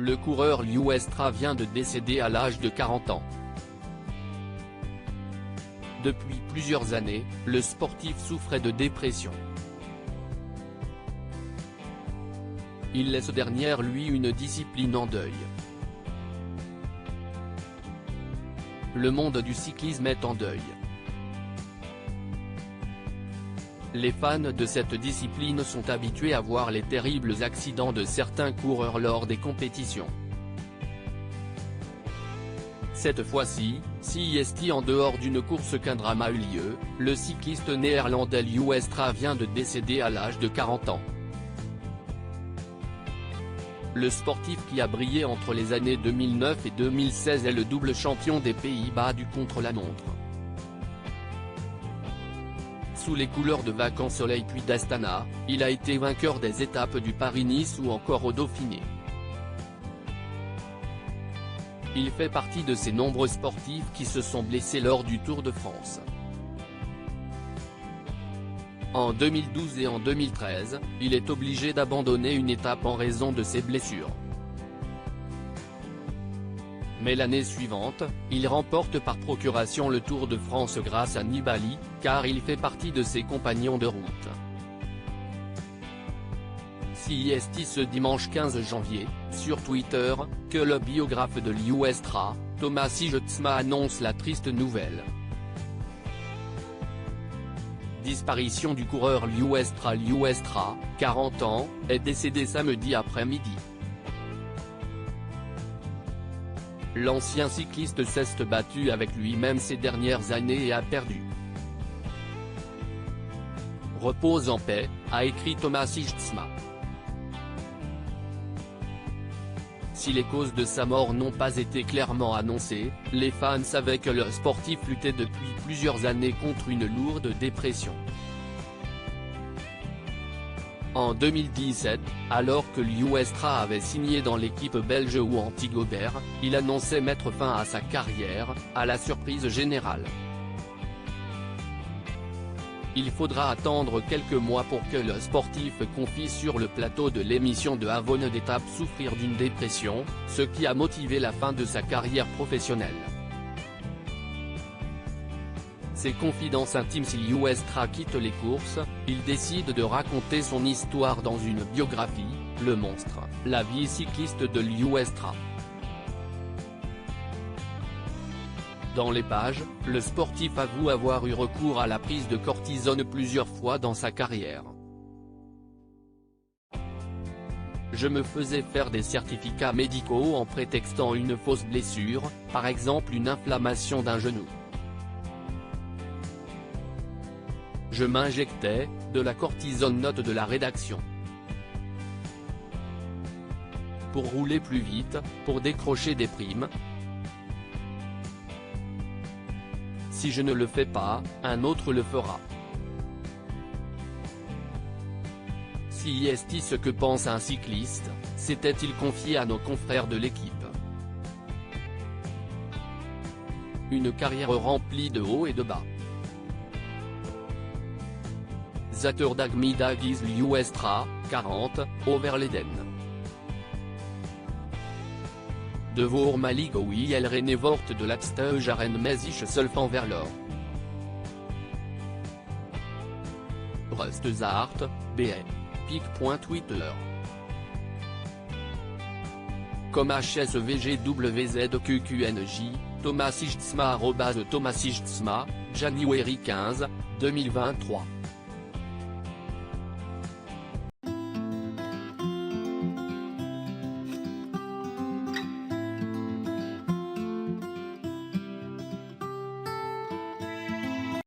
le coureur Liu Estra vient de décéder à l'âge de 40 ans. Depuis plusieurs années, le sportif souffrait de dépression. Il laisse derrière lui une discipline en deuil. Le monde du cyclisme est en deuil. Les fans de cette discipline sont habitués à voir les terribles accidents de certains coureurs lors des compétitions. Cette fois-ci, si est en dehors d'une course qu'un drame a eu lieu, le cycliste néerlandais Liu Estra vient de décéder à l'âge de 40 ans. Le sportif qui a brillé entre les années 2009 et 2016 est le double champion des Pays-Bas du contre-la-montre. Sous les couleurs de Vacances Soleil puis d'Astana, il a été vainqueur des étapes du Paris-Nice ou encore au Dauphiné. Il fait partie de ces nombreux sportifs qui se sont blessés lors du Tour de France. En 2012 et en 2013, il est obligé d'abandonner une étape en raison de ses blessures. Mais l'année suivante, il remporte par procuration le Tour de France grâce à Nibali, car il fait partie de ses compagnons de route. CIST ce dimanche 15 janvier, sur Twitter, que le biographe de Liu Estra, Thomas Sigestsma annonce la triste nouvelle. Disparition du coureur Liu Estra, 40 ans, est décédé samedi après-midi. L'ancien cycliste s'est battu avec lui-même ces dernières années et a perdu. Repose en paix, a écrit Thomas Sigestsma. Si les causes de sa mort n'ont pas été clairement annoncées, les fans savaient que le sportif luttait depuis plusieurs années contre une lourde dépression. En 2017, alors que Liu Estra avait signé dans l'équipe belge ou Antigobert, il annonçait mettre fin à sa carrière, à la surprise générale. Il faudra attendre quelques mois pour que le sportif confie sur le plateau de l'émission de Havone d'étape souffrir d'une dépression, ce qui a motivé la fin de sa carrière professionnelle. Ses confidences intimes. Si Liu Estra quitte les courses, il décide de raconter son histoire dans une biographie, Le Monstre, la vie cycliste de Liu Estra. Dans les pages, le sportif avoue avoir eu recours à la prise de cortisone plusieurs fois dans sa carrière. Je me faisais faire des certificats médicaux en prétextant une fausse blessure, par exemple une inflammation d'un genou. Je m'injectais de la cortisone, note de la rédaction. Pour rouler plus vite, pour décrocher des primes. Si je ne le fais pas, un autre le fera. Si est ce que pense un cycliste, s'était-il confié à nos confrères de l'équipe. Une carrière remplie de hauts et de bas. Zaterdag middag is Liu Estra, 40, Overleden. De voormalige wielrenner wordt de laatste jaren met zichzelf verloor. Rust Zaart, BN. Pic.Twitter. Comme HSVGWZQQNJ, Thomas Sigestsma @Thomas Sigestsma, January 15, 2023.